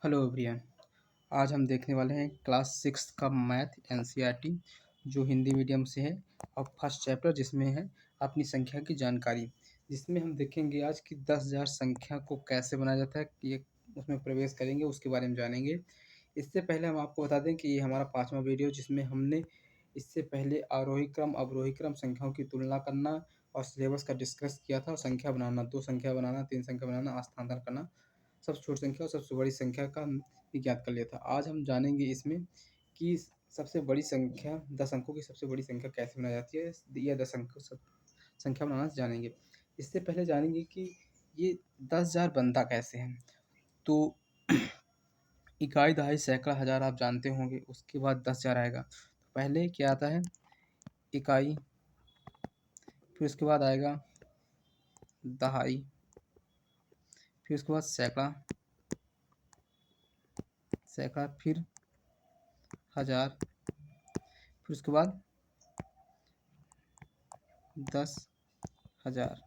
Hello everyone. आज हम देखने वाले हैं क्लास 6 का मैथ एनसीईआरटी जो हिंदी मीडियम से है और फर्स्ट चैप्टर जिसमें है अपनी संख्या की जानकारी, जिसमें हम देखेंगे आज कि 10,000 संख्या को कैसे बनाया जाता है। ये उसमें प्रवेश करेंगे, उसके बारे में जानेंगे। इससे पहले हम आपको बता दें कि ये हमारा 5वां वीडियो, जिसमें हमने इससे पहले आरोही क्रम अवरोही क्रम संख्याओं की तुलना करना और सिलेबस का डिस्कस किया था, और संख्या बनाना, 2 संख्या बनाना, 3 संख्या बनाना, स्थानांतरण करना, सबसे छोटी संख्या और सबसे बड़ी संख्या का ज्ञात कर लिया था। आज हम जानेंगे इसमें कि सबसे बड़ी संख्या 10 अंकों की सबसे बड़ी संख्या कैसे बनाई जाती है, या 10 अंकों संख्या बनाना जानेंगे। इससे पहले जानेंगे कि ये 10,000 बनता कैसे है। तो इकाई, दहाई, सैकड़ा, हज़ार आप जानते होंगे। उसके बाद 10,000 आएगा। तो पहले क्या आता है? इकाई, फिर उसके बाद आएगा दहाई, फिर उसके बाद सैकड़ा, फिर हज़ार, फिर उसके बाद 10,000।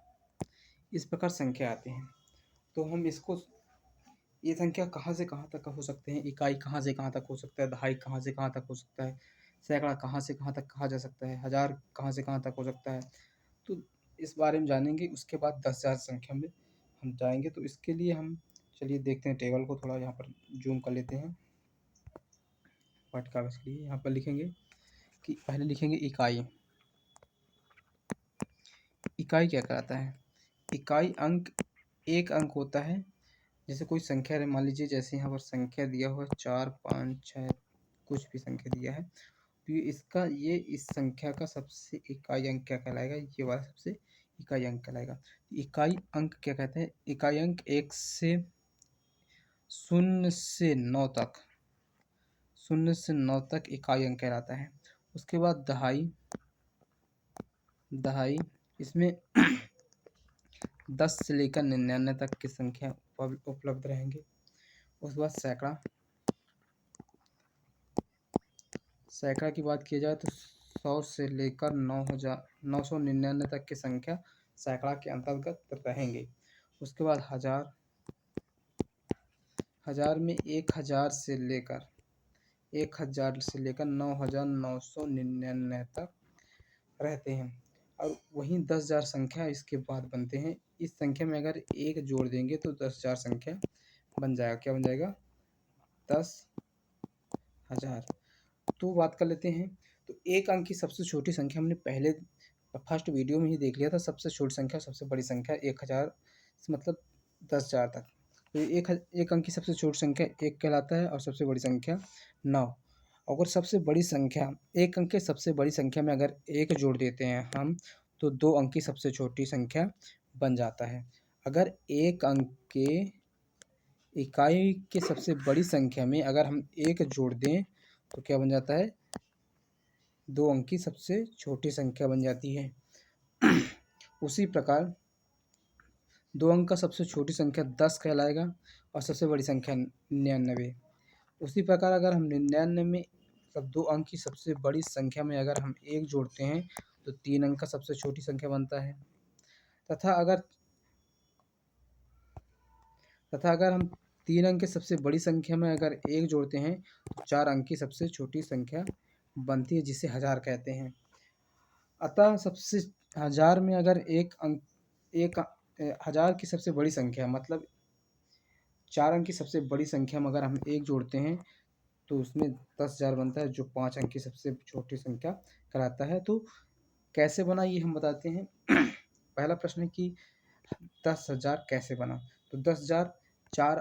इस प्रकार संख्या आते हैं। तो हम इसको, ये संख्या कहाँ से कहाँ तक हो सकते हैं, इकाई कहाँ से कहाँ तक हो सकता है, दहाई कहाँ से कहाँ तक हो सकता है, सैकड़ा कहाँ से कहाँ तक कहा जा सकता है, हज़ार कहाँ से कहाँ तक हो सकता है। तो इस बारे में जानेंगे। उसके बाद 10,000 संख्या में हम जाएंगे। तो इसके लिए हम चलिए देखते हैं टेबल को, थोड़ा यहाँ पर जूम कर लेते हैं। व्हाइट कागज़ के लिए यहाँ पर लिखेंगे कि पहले लिखेंगे इकाई। इकाई क्या कहलाता है? इकाई अंक, एक अंक होता है। जैसे कोई संख्या है, मान लीजिए जैसे यहाँ पर संख्या दिया हुआ है 4, 5, 6, कुछ भी संख्या दिया है, तो ये इस संख्या का सबसे इकाई अंक क्या कहलाएगा? ये वाला सबसे इकाई अंक कहलाएगा। इकाई अंक क्या कहते हैं? इकाई अंक 1 से 0 से 9 तक, 0 से 9 तक इकाई अंक कहलाता है। उसके बाद दहाई, इसमें 10 से लेकर 99 तक की संख्या उपलब्ध रहेंगे। उसके बाद सैकड़ा की बात की जाए तो 100 से लेकर 999 तक की संख्या सैकड़ा के अंतर्गत रहेंगे। उसके बाद हज़ार में 1,000 से लेकर 9,999 तक रहते हैं। और वहीं 10,000 संख्या इसके बाद बनते हैं। इस संख्या में अगर एक जोड़ देंगे तो 10,000 संख्या बन जाएगा। क्या बन जाएगा? 10,000। तो बात कर लेते हैं। तो एक अंक की सबसे छोटी संख्या हमने पहले फर्स्ट वीडियो में ही देख लिया था। सबसे छोटी संख्या, सबसे बड़ी संख्या 1,000 मतलब 10,000 तक। तो एक अंक की सबसे छोटी संख्या 1 कहलाता है और सबसे बड़ी संख्या 9। अगर सबसे बड़ी संख्या, एक अंक के सबसे बड़ी संख्या में अगर 1 जोड़ देते हैं हम, तो 2 अंक की सबसे छोटी संख्या बन जाता है। अगर एक अंक के इकाई के सबसे बड़ी संख्या में अगर हम 1 जोड़ दें तो क्या बन जाता है? 2 अंक की सबसे छोटी संख्या बन जाती है। उसी प्रकार 2 अंक का सबसे छोटी संख्या 10 कहलाएगा और सबसे बड़ी संख्या 99। उसी प्रकार अगर हम 99 में मतलब 2 अंक की सबसे बड़ी संख्या में अगर हम 1 जोड़ते हैं तो 3 अंक का सबसे छोटी संख्या बनता है। तथा अगर हम 3 अंक की सबसे बड़ी संख्या में अगर 1 जोड़ते हैं तो 4 अंक की सबसे छोटी संख्या बनती है, जिसे हज़ार कहते हैं। अतः सबसे हज़ार में अगर हज़ार की सबसे बड़ी संख्या मतलब 4 अंक की सबसे बड़ी संख्या में अगर हम 1 जोड़ते हैं तो उसमें 10,000 बनता है, जो 5 अंक की सबसे छोटी संख्या कहलाता है। तो कैसे बना ये हम बताते हैं। पहला प्रश्न है कि 10,000 कैसे बना? तो 10,000 4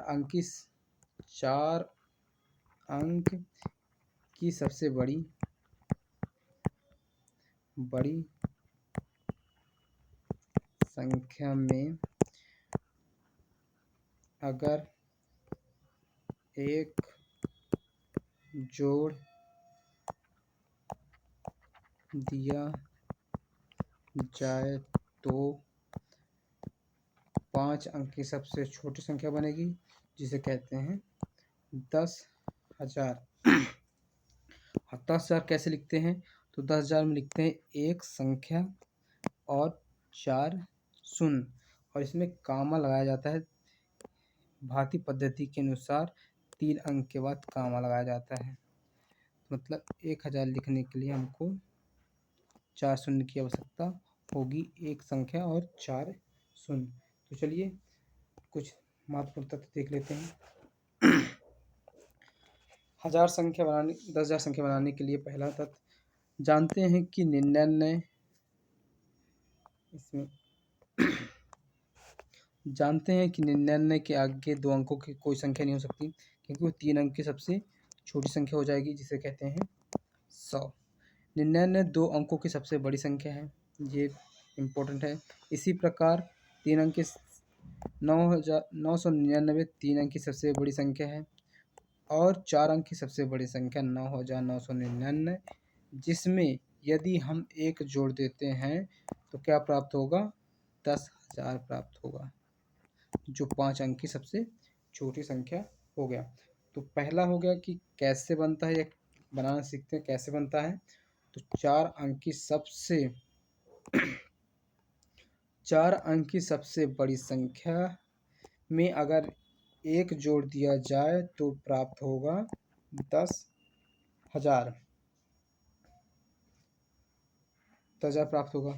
अंक की सबसे बड़ी संख्या में अगर 1 जोड़ दिया जाए तो 5 अंक की सबसे छोटी संख्या बनेगी, जिसे कहते हैं 10,000। 10,000 कैसे लिखते हैं? तो 10,000 में लिखते हैं एक संख्या और 4 शून्य, और इसमें कामा लगाया जाता है भारतीय पद्धति के अनुसार 3 अंक के बाद कॉमा लगाया जाता है। मतलब 1000 लिखने के लिए हमको 4 शून्य की आवश्यकता होगी, एक संख्या और 4 शून्य। तो चलिए कुछ महत्वपूर्ण तथ्य देख लेते हैं। 1000 संख्या बनाने 10,000 संख्या बनाने के लिए पहला तथ्य जानते हैं कि 99 इसमें जानते हैं कि 99 के आगे 2 अंकों की कोई संख्या नहीं हो सकती, क्योंकि वो 3 अंक की सबसे छोटी संख्या हो जाएगी, जिसे कहते हैं 100। 99 2 अंकों की सबसे बड़ी संख्या है, ये इम्पोर्टेंट है। इसी प्रकार 3 अंक की 9,999 3 अंक की सबसे बड़ी संख्या है, और 4 अंक की सबसे बड़ी संख्या 9,999, जिसमें यदि हम 1 जोड़ देते हैं तो क्या प्राप्त होगा? 10,000 प्राप्त होगा, जो 5 अंक की सबसे छोटी संख्या हो गया। तो पहला हो गया कि कैसे बनता है, या बनाना सीखते हैं कैसे बनता है। तो 4 अंक की सबसे बड़ी संख्या में अगर 1 जोड़ दिया जाए तो प्राप्त होगा 10,000 प्राप्त होगा।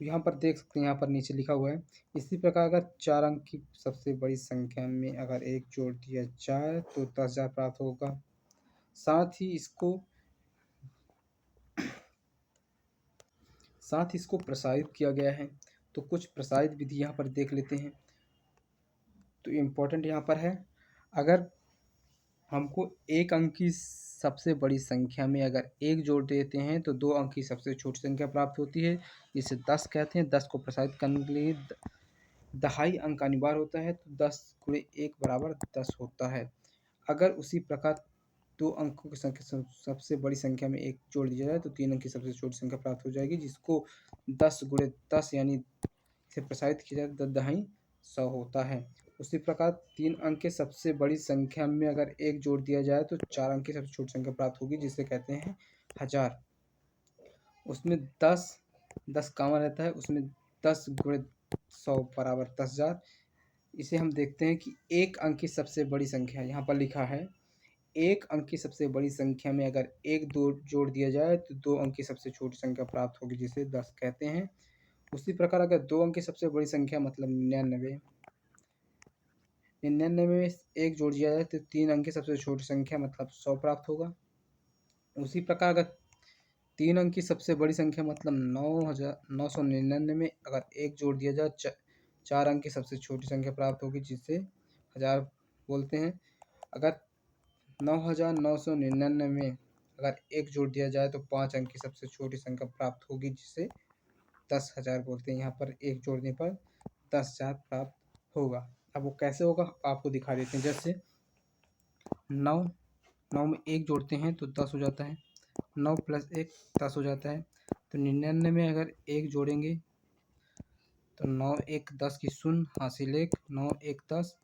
तो यहाँ पर देख सकते हैं, यहाँ पर नीचे लिखा हुआ है। इसी प्रकार अगर 4 अंक की सबसे बड़ी संख्या में अगर 1 जोड़ दिया जाए तो 10,000 प्राप्त होगा। साथ ही इसको प्रसारित किया गया है। तो कुछ प्रसारित विधि यहाँ पर देख लेते हैं। तो इम्पोर्टेंट यहाँ पर है, अगर हमको 1 अंक की सबसे बड़ी संख्या में अगर 1 जोड़ देते हैं तो 2 अंक की सबसे छोटी संख्या प्राप्त होती है, जिसे 10 कहते हैं। 10 को प्रसारित करने के लिए दहाई अंक अनिवार्य होता है, तो 10 गुणे 1 बराबर 10 होता है। अगर उसी प्रकार 2 अंकों की संख्या सबसे बड़ी संख्या में 1 जोड़ दिया जाए तो 3 अंक की सबसे छोटी संख्या प्राप्त हो जाएगी, जिसको 10 गुणे 10 यानी से प्रसारित किया जाए 10 दहाई 100 होता है। उसी प्रकार 3 अंक की सबसे बड़ी संख्या में अगर 1 जोड़ दिया जाए तो 4 अंक की सबसे छोटी संख्या प्राप्त होगी, जिसे कहते हैं 1000। उसमें 10 कॉमन रहता है, उसमें 10 गुणे 100 बराबर 10,000। इसे हम देखते हैं कि 1 अंक की सबसे बड़ी संख्या यहाँ पर लिखा है। 1 अंक की सबसे बड़ी संख्या में अगर 1 दो जोड़ दिया जाए तो 2 अंक की सबसे छोटी संख्या प्राप्त होगी, जिसे 10 कहते हैं। उसी प्रकार अगर 2 अंक की सबसे बड़ी संख्या मतलब 99 में 1 जोड़ दिया जाए तो 3 अंक की सबसे छोटी संख्या मतलब 100 प्राप्त होगा। उसी प्रकार अगर 3 अंक की सबसे बड़ी संख्या मतलब 9,999 में अगर 1 जोड़ दिया जाए 4 अंक की सबसे छोटी संख्या प्राप्त होगी, जिसे 1000 बोलते हैं। अगर 9,999 में अगर 1 जोड़ दिया जाए तो 5 अंक की सबसे छोटी संख्या प्राप्त होगी, जिसे 10,000 बोलते हैं। यहाँ पर 1 जोड़ने पर 10,000 प्राप्त होगा। अब वो कैसे होगा आपको दिखा देते हैं। जैसे 9 में 1 जोड़ते हैं तो 10 हो जाता है, 9 + 1 10 हो जाता है। तो 99 में अगर 1 जोड़ेंगे तो 9 1 10 की शून्य हासिल 1, 9 1 10,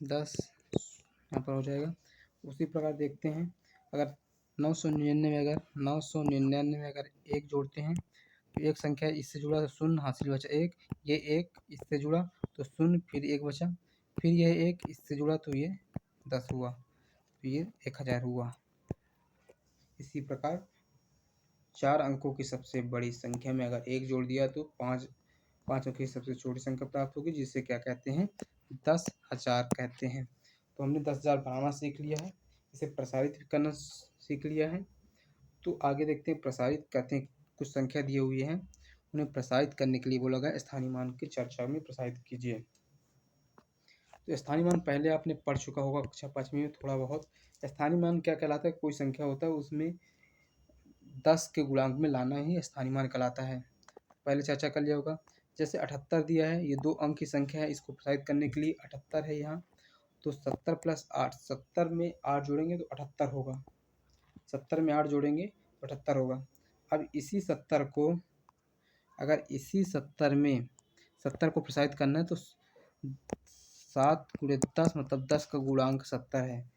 10 यहाँ पर हो जाएगा। उसी प्रकार देखते हैं, अगर 999 में अगर 1 जोड़ते हैं तो एक संख्या इससे जुड़ा तो शून्य हासिल बचा 1, ये 1 इससे जुड़ा तो शून्य, फिर 1 बचा, फिर यह 1 इससे जुड़ा तो ये 10 हुआ, तो ये 1000 हुआ। इसी प्रकार 4 अंकों की सबसे बड़ी संख्या में अगर 1 जोड़ दिया तो 5 अंकों की सबसे छोटी संख्या प्राप्त होगी, जिसे क्या कहते हैं? 10,000 कहते हैं। तो हमने 10,000 बनाना सीख लिया है, इसे प्रसारित भी करना सीख लिया है। तो आगे देखते हैं प्रसारित करते हैं। कुछ संख्या दिए हुए हैं, उन्हें प्रसारित करने के लिए बोला गया स्थानीय मान की चर्चा में प्रसारित कीजिए। तो स्थानीय मान पहले आपने पढ़ चुका होगा कक्षा 5वीं में थोड़ा बहुत। स्थानीय मान क्या कहलाता है? कोई संख्या होता है उसमें 10 के गुणांक में लाना ही स्थानीय मान कहलाता है। पहले चर्चा कर लिया होगा। जैसे 78 दिया है, ये 2 अंक की संख्या है, इसको प्रसारित करने के लिए 78 है यहाँ। तो 70 + 8, 70 में 8 जोड़ेंगे तो 78 होगा, 70 में 8 जोड़ेंगे तो 78 होगा। अब इसी 70 को अगर इसी 70 में 70 को प्रसारित करना है तो 7 × 10 मतलब 10 का गुणांक 70 है,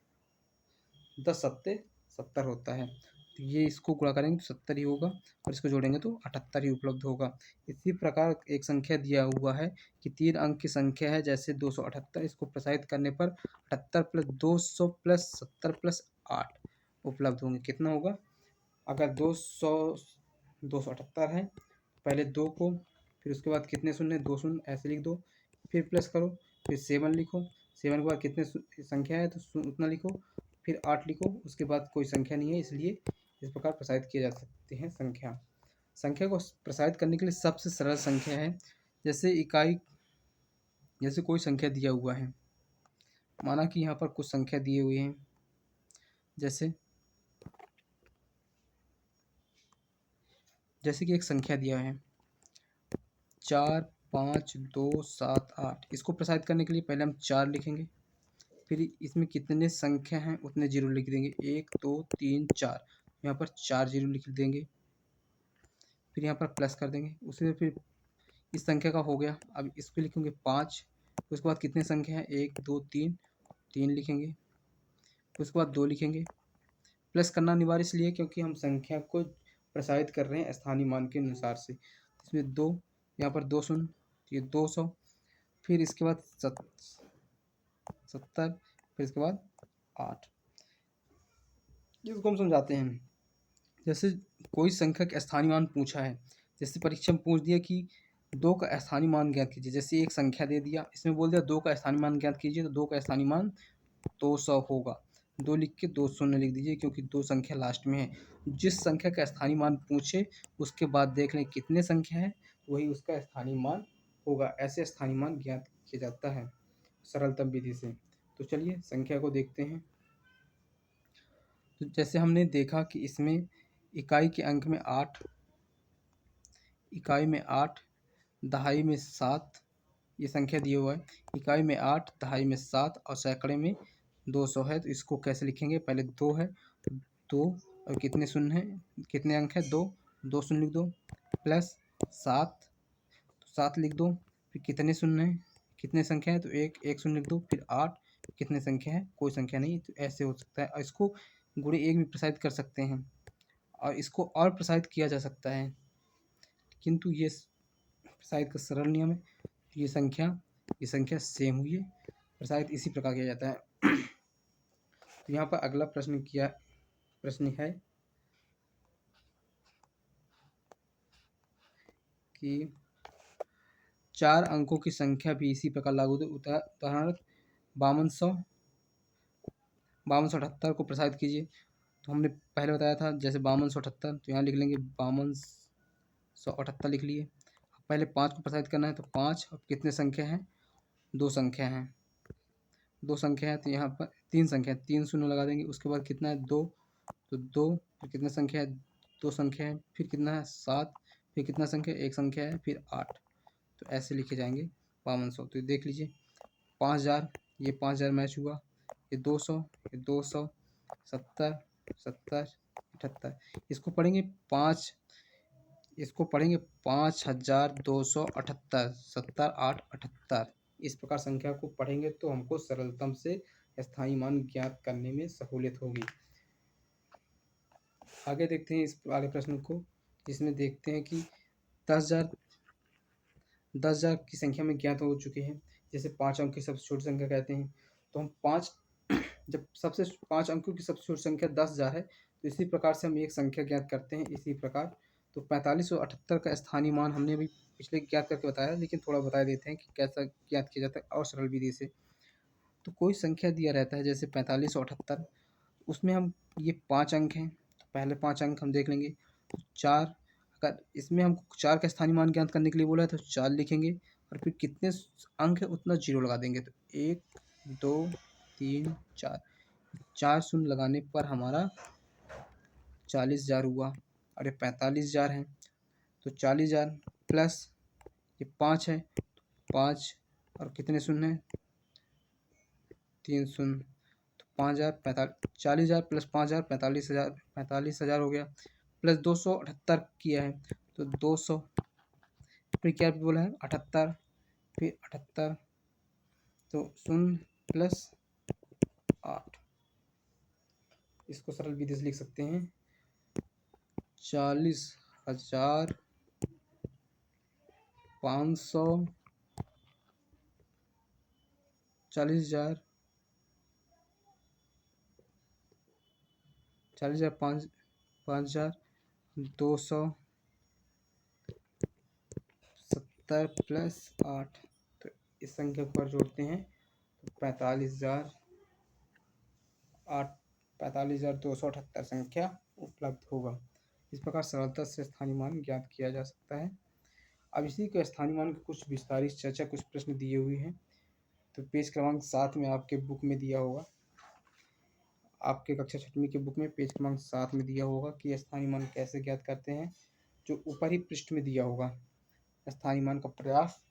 10 सत्ते 70 होता है। तो ये इसको गुणा करेंगे तो 70 ही होगा और इसको जोड़ेंगे तो 78 ही उपलब्ध होगा। इसी प्रकार एक संख्या दिया हुआ है कि 3 अंक की संख्या है जैसे 278, इसको प्रसारित करने पर 78 प्लस 200 प्लस 70 प्लस 8 उपलब्ध होंगे। कितना होगा? अगर 278 है, पहले 2 को, फिर उसके बाद कितने शून्य, 2 शून्य ऐसे लिख दो, फिर प्लस करो, फिर 7 लिखो, 7 के बाद कितने संख्या है तो उतना लिखो, फिर 8 लिखो, उसके बाद कोई संख्या नहीं है, इसलिए इस प्रकार प्रसारित किए जा सकते हैं संख्या। संख्या को प्रसारित करने के लिए सबसे सरल संख्या है, जैसे इकाई, जैसे कोई संख्या दिया हुआ है, माना कि यहाँ पर कुछ संख्या दिए हुए हैं, जैसे कि एक संख्या दिया है 4 5 2 7 8। इसको प्रसारित करने के लिए पहले हम 4 लिखेंगे, फिर इसमें कितने संख्या हैं उतने जीरो लिख देंगे, 1 2 3 4, यहाँ पर 4 जीरो लिख देंगे, फिर यहाँ पर प्लस कर देंगे। उसमें फिर इस संख्या का हो गया, अब इसको लिखेंगे 5, उसके बाद कितने संख्या हैं 1 2 3, 3 लिखेंगे, उसके बाद 2 लिखेंगे। प्लस करना अनिवार्य इसलिए क्योंकि हम संख्या को प्रसारित कर रहे हैं स्थानीय मान के अनुसार से। इसमें 2, यहाँ पर 2 शून्य, ये 200, फिर इसके बाद 70, फिर इसके बाद 8। इसको हम समझाते हैं। जैसे कोई संख्या का स्थानीय मान पूछा है, जैसे परीक्षा में पूछ दिया कि 2 का स्थानीय मान ज्ञात कीजिए, जैसे एक संख्या दे दिया, इसमें बोल दिया 2 का स्थानीय मान ज्ञात कीजिए, तो 2 का स्थानीय मान 200 होगा। 2 लिख के 2 शून्य लिख दीजिए क्योंकि 2 संख्या लास्ट में है। जिस संख्या का स्थानीय मान पूछे उसके बाद देख लें कितने संख्या है, वही उसका स्थानीय मान होगा। ऐसे स्थानीय मान ज्ञात किया जाता है सरलतम विधि से। तो चलिए संख्या को देखते हैं। तो जैसे हमने देखा कि इसमें इकाई के अंक में 8, इकाई में 8, दहाई में 7, ये संख्या दिया हुआ है। इकाई में 8, दहाई में 7 और सैकड़े में 200 है। तो इसको कैसे लिखेंगे? पहले 2 है, 2 और कितने शून्य हैं, कितने अंक है 2, 2 शून्य लिख दो, प्लस 7, तो 7 लिख दो, फिर कितने शून्य हैं, कितने संख्या है तो 1, 1 शून्य लिख दो, फिर 8, कितने संख्या है, कोई संख्या नहीं। तो ऐसे हो सकता है। और इसको गुणे 1 भी प्रसारित कर सकते हैं और इसको और प्रसारित किया जा सकता है, किंतु ये प्रसारित का सरल नियम है। ये संख्या सेम हुई है, प्रसारित इसी प्रकार किया जाता है। तो यहाँ पर अगला प्रश्न है कि 4 अंकों की संख्या भी इसी प्रकार लागू होती है। उदाहरण 5278 को प्रसारित कीजिए। तो हमने पहले बताया था जैसे 5278, तो यहाँ लिख लेंगे 5278 लिख लिए। पहले 5 को प्रसारित करना है तो 5, अब कितने संख्या हैं, 2 संख्या हैं, 2 संख्या है तो यहाँ पर 3 संख्या है, 3 शून्य लगा देंगे। उसके बाद कितना है 2, तो 2, फिर कितने संख्या है 2 संख्या है, फिर कितना है 7, फिर कितना संख्या है 1 संख्या है, फिर 8। तो ऐसे लिखे जाएंगे 5200। तो देख लीजिए 5000, ये 5000 मैच हुआ, ये 200, ये 200, 70, 70, 78। इसको पढ़ेंगे 5278, 70 8 78। इस प्रकार संख्या को पढ़ेंगे तो हमको सरलतम से स्थायी मान ज्ञात करने में सहूलियत होगी। आगे देखते हैं इस वाले प्रश्न को, जिसमें देखते हैं कि 10,000 की संख्या में ज्ञात हो चुके हैं। जैसे 5 अंक की सबसे छोटी संख्या कहते हैं, तो हम 5, जब सबसे 5 अंकों की सबसे छोटी संख्या 10,000 है, तो इसी प्रकार से हम एक संख्या ज्ञात करते हैं इसी प्रकार। तो 4578 का स्थानीय मान हमने अभी पिछले ज्ञात करके बताया, लेकिन थोड़ा बता देते हैं कि कैसा ज्ञात किया जाता है और सरल विधि से। तो कोई संख्या दिया रहता है जैसे 4578, उसमें हम ये 5 अंक हैं, तो पहले 5 अंक हम देख लेंगे। तो 4, अगर इसमें हमको 4 का स्थानीय मान ज्ञात करने के लिए बोला है तो 4 लिखेंगे और फिर कितने अंक है उतना जीरो लगा देंगे। तो 1 2 3 4, 4 शून्य लगाने पर हमारा 40,000 हुआ और ये 45,000 है। तो 40,000 प्लस ये 5 है, 5 और कितने शून्य है 3 शून्य, तो 5,000 40,000 प्लस 5,000 45,000 हो गया। प्लस 278 किया है तो 200, फिर क्या बोला है 78, फिर 78, तो 0 प्लस 8। इसको सरल विधि से लिख सकते हैं 40,500, 40,000, 40,000, 5,270 प्लस 8। तो इस संख्या को अगर जोड़ते हैं तो 45,278 संख्या उपलब्ध होगा। इस प्रकार सरलता से स्थानीय मान ज्ञात किया जा सकता है। अब इसी के स्थानीय मान की कुछ विस्तारित चर्चा, कुछ प्रश्न दिए हुए हैं। तो पेज क्रमांक 7 में आपके बुक में दिया होगा, आपके कक्षा 6वीं के बुक में पेज क्रमांक 7 में दिया होगा कि स्थानीय मान कैसे ज्ञात करते हैं। जो ऊपर ही पृष्ठ में दिया होगा, स्थानीय मान का प्रयास